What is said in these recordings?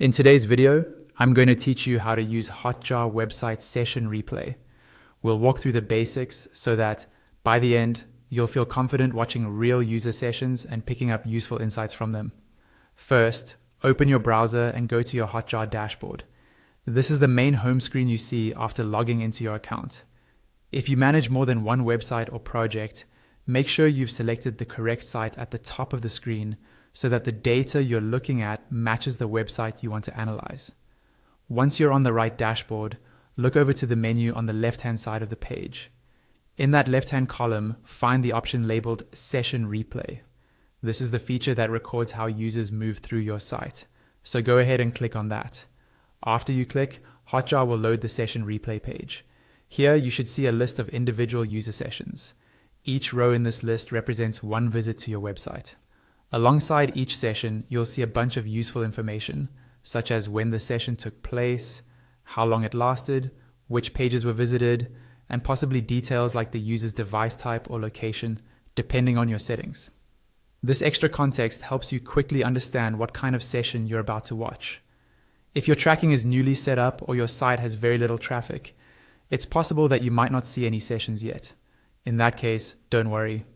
In today's video, I'm going to teach you how to use Hotjar website session replay. We'll walk through the basics so that by the end, you'll feel confident watching real user sessions and picking up useful insights from them. First, open your browser and go to your Hotjar dashboard. This is the main home screen you see after logging into your account. If you manage more than one website or project, make sure you've selected the correct site at the top of the screen so that the data you're looking at matches the website you want to analyze. Once you're on the right dashboard, look over to the menu on the left-hand side of the page. In that left-hand column, find the option labeled Session Replay. This is the feature that records how users move through your site. So go ahead and click on that. After you click, Hotjar will load the Session Replay page. Here you should see a list of individual user sessions. Each row in this list represents one visit to your website. Alongside each session, you'll see a bunch of useful information, such as when the session took place, how long it lasted, which pages were visited, and possibly details like the user's device type or location, depending on your settings. This extra context helps you quickly understand what kind of session you're about to watch. If your tracking is newly set up or your site has very little traffic, it's possible that you might not see any sessions yet. In that case, don't worry.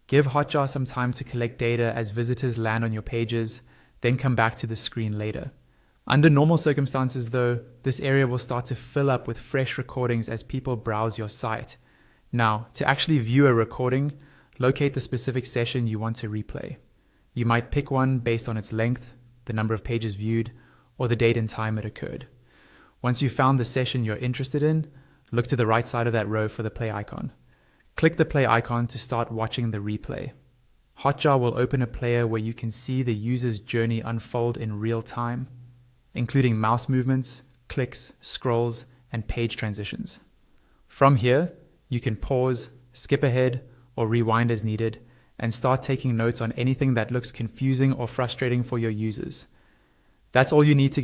Give Hotjar some time to collect data as visitors land on your pages, then come back to the screen later. Under normal circumstances though, this area will start to fill up with fresh recordings as people browse your site. Now, to actually view a recording, locate the specific session you want to replay. You might pick one based on its length, the number of pages viewed, or the date and time it occurred. Once you've found the session you're interested in, look to the right side of that row for the play icon. Click the play icon to start watching the replay. Hotjar will open a player where you can see the user's journey unfold in real time, including mouse movements, clicks, scrolls, and page transitions. From here, you can pause, skip ahead, or rewind as needed, and start taking notes on anything that looks confusing or frustrating for your users. That's all you need to